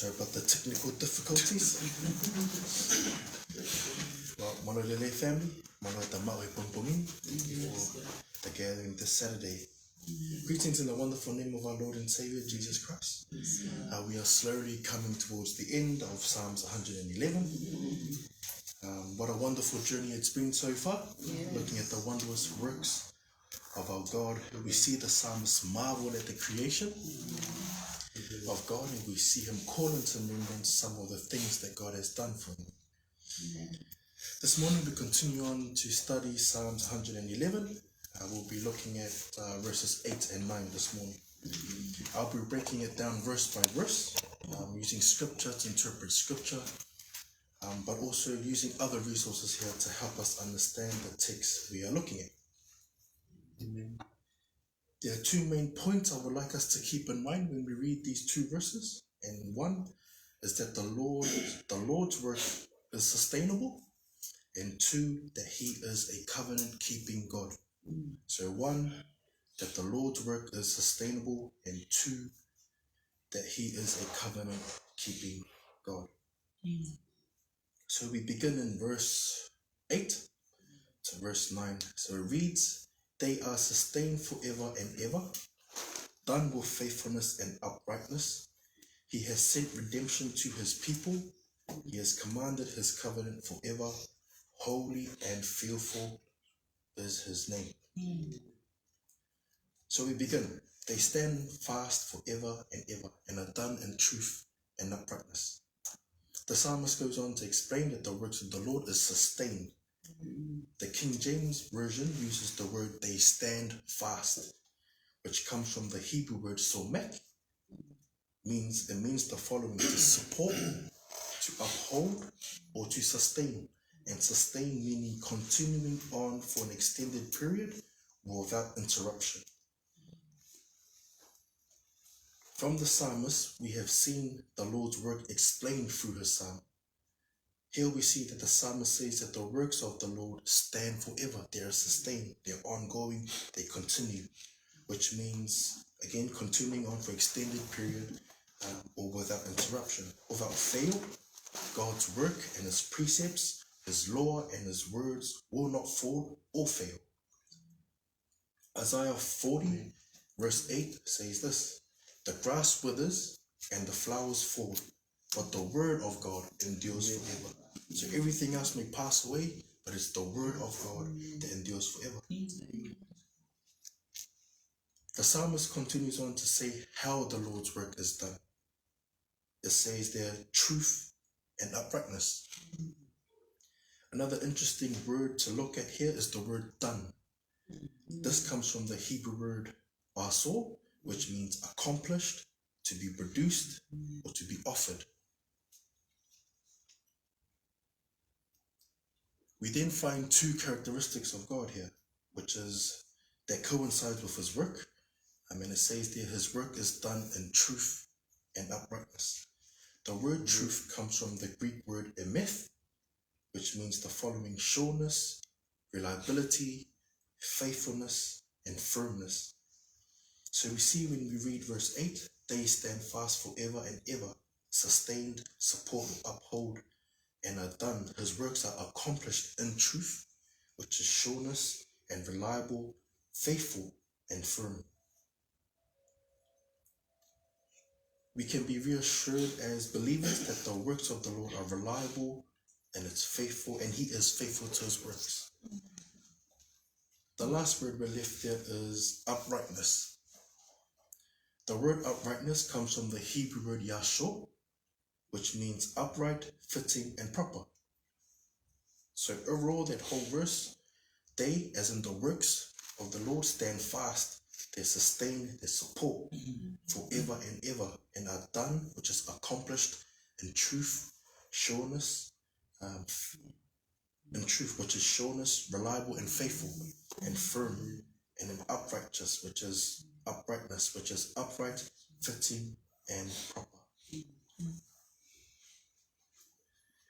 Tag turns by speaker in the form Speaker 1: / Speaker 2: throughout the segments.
Speaker 1: Sorry about the technical difficulties. Well, Mono Lele family, Mono Tamau Pumpumin, for the gathering this Saturday. Greetings in the wonderful name of our Lord and Savior, Jesus Christ. We are slowly coming towards the end of Psalms 111. What a wonderful journey it's been so far, looking at the wondrous works of our God. We see the psalmist marvel at the creation of God, and we see him call into remembrance some of the things that God has done for him. This morning we continue on to study Psalms 111. We'll be looking at verses 8 and 9 this morning. I'll be breaking it down verse by verse, using scripture to interpret scripture, but also using other resources here to help us understand the text we are looking at. Amen. There are two main points I would like us to keep in mind when we read these two verses. And one is that the Lord's work is sustainable, and two, that he is a covenant-keeping God. So one, that the Lord's work is sustainable, and two, that he is a covenant-keeping God. So we begin in verse 8 to verse 9. So it reads, "They are sustained forever and ever, done with faithfulness and uprightness. He has sent redemption to his people. He has commanded his covenant forever. Holy and fearful is his name." So we begin. They stand fast forever and ever and are done in truth and uprightness. The psalmist goes on to explain that the works of the Lord is sustained. The King James Version uses the word "they stand fast," which comes from the Hebrew word somek. It means the following: to support, to uphold, or to sustain. And sustain meaning continuing on for an extended period without interruption. From the psalmist, we have seen the Lord's work explained through his psalm. Here we see that the psalmist says that the works of the Lord stand forever. They are sustained, they're ongoing, they continue, which means, again, continuing on for extended period or without interruption. Without fail, God's work and his precepts, his law and his words will not fall or fail. Isaiah 40 verse 8 says this: "The grass withers and the flowers fall, but the word of God endures forever." So everything else may pass away, but it's the word of God that endures forever. The psalmist continues on to say how the Lord's work is done. It says there, truth and uprightness. Another interesting word to look at here is the word done. This comes from the Hebrew word asor, which means accomplished, to be produced, or to be offered. We then find two characteristics of God here, which is that coincides with his work. It says there his work is done in truth and uprightness. The word truth comes from the Greek word emeth, which means the following: sureness, reliability, faithfulness, and firmness. So we see when we read verse 8, they stand fast forever and ever, sustained, support, uphold, and are done. His works are accomplished in truth, which is sureness and reliable, faithful, and firm. We can be reassured as believers that the works of the Lord are reliable, and it's faithful, and he is faithful to his works. The last word we're left there is uprightness. The word uprightness comes from the Hebrew word yashor, which means upright, fitting, and proper. So overall, that whole verse, they, as in the works of the Lord, stand fast. They sustain, they support forever and ever, and are done, which is accomplished in truth, sureness, which is sureness, reliable and faithful, and firm, and in uprightness, which is upright, fitting, and proper.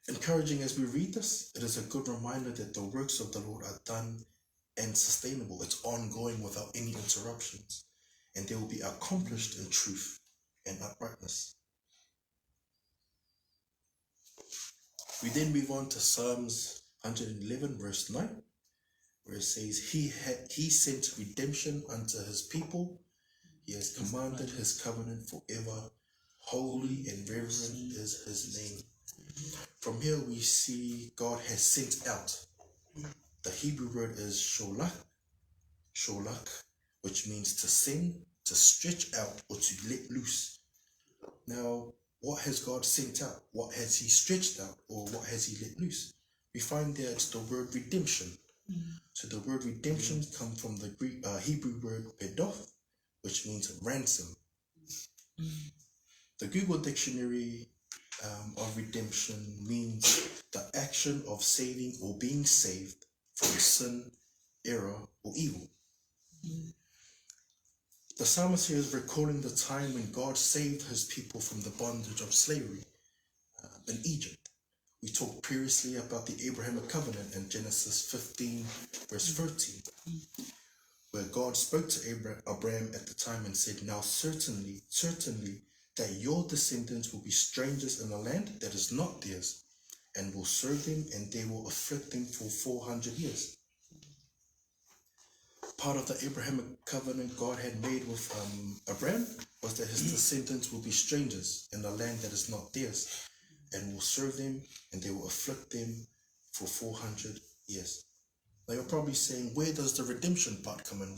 Speaker 1: Encouraging as we read this, it is a good reminder that the works of the Lord are done and sustainable. It's ongoing without any interruptions, and they will be accomplished in truth and uprightness. We then move on to Psalms 111 verse 9, where it says, He sent redemption unto his people. He has commanded his covenant forever. Holy and reverend is his name. From here we see God has sent out. The Hebrew word is sholach, which means to send, to stretch out, or to let loose. Now, what has God sent out? What has he stretched out, or what has he let loose? We find there it's the word redemption. So the word redemption comes from the Greek, Hebrew word pedoth, which means ransom. The Google dictionary of redemption means the action of saving or being saved from sin, error, or evil. The psalmist here is recalling the time when God saved his people from the bondage of slavery in Egypt. We talked previously about the Abrahamic Covenant in Genesis 15 verse 13, where God spoke to Abraham at the time and said, Now certainly that your descendants will be strangers in a land that is not theirs, and will serve them, and they will afflict them for 400 years. Part of the Abrahamic Covenant God had made with Abraham was that his descendants will be strangers in a land that is not theirs, and will serve them, and they will afflict them for 400 years. Now you're probably saying, where does the redemption part come in?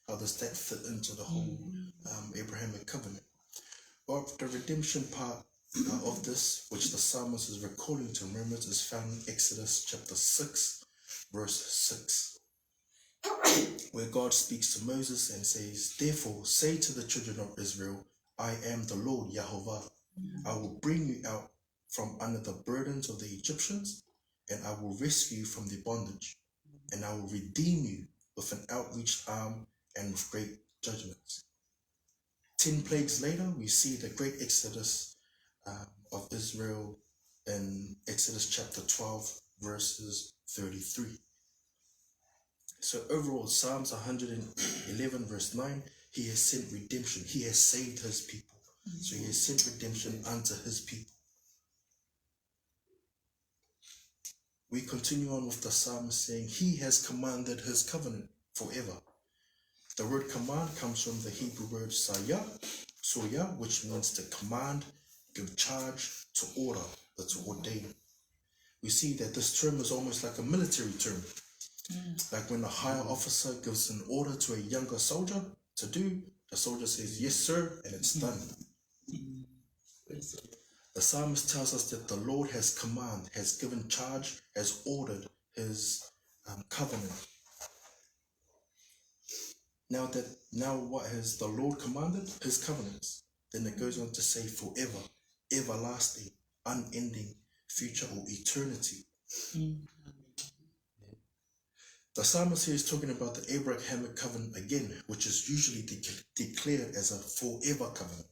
Speaker 1: How does that fit into the whole Abrahamic Covenant? Well, the redemption part of this, which the psalmist is recalling to remembrance, is found in Exodus chapter 6, verse 6. Where God speaks to Moses and says, Therefore say to the children of Israel, I am the Lord Yahovah. I will bring you out from under the burdens of the Egyptians, and I will rescue you from their bondage, and I will redeem you with an outreached arm and with great judgments. 10 plagues later, we see the great exodus of Israel in Exodus chapter 12, verses 33. So overall, Psalms 111 verse 9, he has sent redemption. He has saved his people. So he has sent redemption unto his people. We continue on with the psalmist saying, he has commanded his covenant forever. The word command comes from the Hebrew word soya, which means to command, give charge, to order, or to ordain. We see that this term is almost like a military term. Like when a higher officer gives an order to a younger soldier to do, the soldier says, yes, sir, and it's done. The psalmist tells us that the Lord has commanded, has given charge, has ordered his covenant. Now what has the Lord commanded? His covenants. Then it goes on to say forever, everlasting, unending, future or eternity. The psalmist here is talking about the Abrahamic covenant again, which is usually declared as a forever covenant.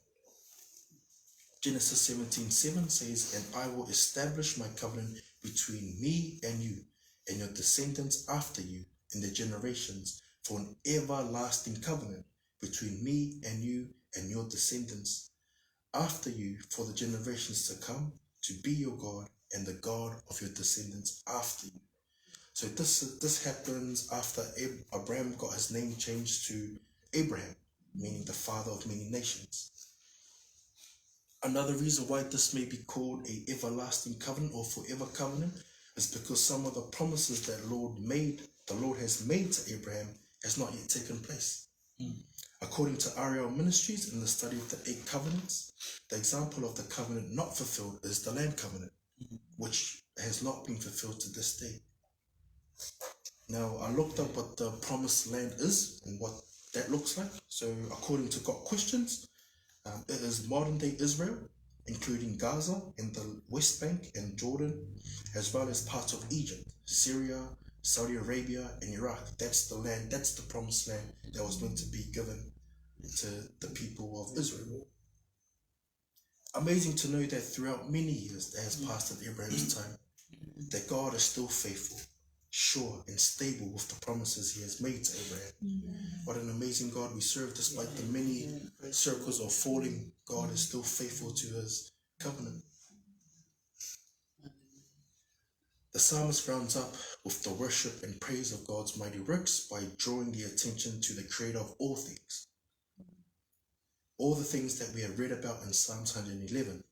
Speaker 1: Genesis 17:7 says, And I will establish my covenant between me and you, and your descendants after you in the generations, for an everlasting covenant between me and you and your descendants after you for the generations to come, to be your God and the God of your descendants after you. So this happens after Abraham got his name changed to Abraham, meaning the father of many nations. Another reason why this may be called an everlasting covenant or forever covenant is because some of the promises that the Lord has made to Abraham has not yet taken place. According to Ariel Ministries, in the study of the 8 covenants, the example of the covenant not fulfilled is the land covenant, which has not been fulfilled to this day. Now, I looked up what the promised land is and what that looks like. So, according to Got Questions, it is modern-day Israel, including Gaza and the West Bank and Jordan, as well as parts of Egypt, Syria, Saudi Arabia, and Iraq. That's the land, that's the promised land that was meant to be given to the people of Israel. Amazing to know that throughout many years that has passed in Abraham's time, that God is still faithful, sure, and stable with the promises he has made to Abraham. What an amazing God we serve. Despite the many circles of falling, God is still faithful to his covenant. The psalmist rounds up with the worship and praise of God's mighty works by drawing the attention to the creator of all things. All the things that we have read about in Psalms 111.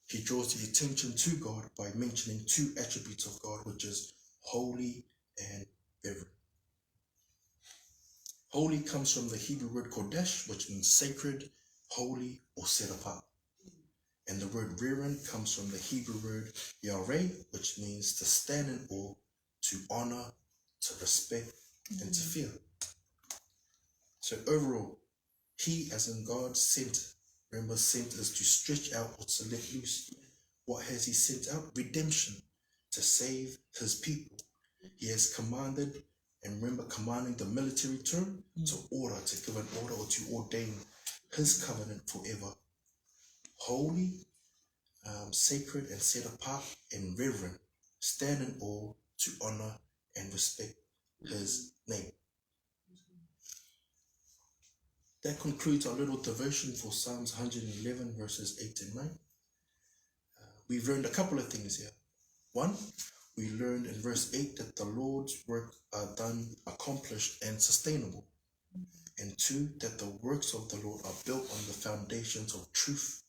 Speaker 1: He draws the attention to God by mentioning two attributes of God, which is holy and reverend. Holy comes from the Hebrew word kodesh, which means sacred, holy, or set apart. And the word reverend comes from the Hebrew word yareh, which means to stand in awe, to honor, to respect, and to fear. So overall, he, as in God, sent. Remember, sent is to stretch out or to let loose. What has he sent out? Redemption, to save his people. He has commanded, and remember, commanding the military term, to order, to give an order or to ordain his covenant forever. Holy, sacred and set apart, and reverent, stand in awe, to honor and respect his name. That concludes our little devotion for Psalms 111 verses 8 and 9. We've learned a couple of things here. One, we learned in verse 8 that the Lord's work are done, accomplished, and sustainable. And two, that the works of the Lord are built on the foundations of truth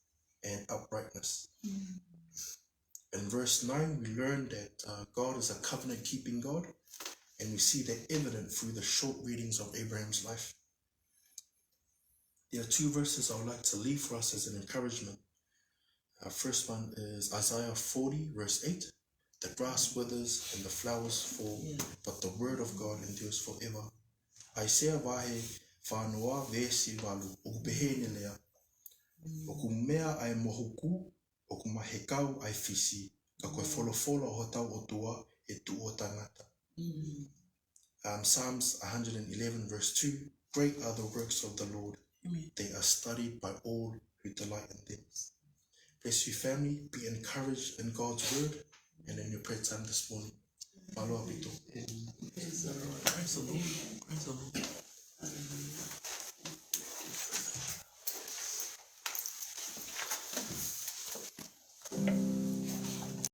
Speaker 1: and uprightness. In verse 9, we learned that God is a covenant-keeping God, and we see that evident through the short readings of Abraham's life. There are two verses I would like to leave for us as an encouragement. Our first one is Isaiah 40, verse 8. The grass withers and the flowers fall, but the word of God endures forever. Isaiah vahe whanua vesi walu o behene lea. O kumea ai mohuku, o kumahekau ai fisi, ka koe folofolo o tau o tua e tu o tangata. Psalms 111 verse 2. Great are the works of the Lord. They are studied by all who delight in them. Bless you, family. Be encouraged in God's word and in your prayer time this morning. Malo abito.
Speaker 2: Praise the Lord. Praise the Lord. Praise the Lord.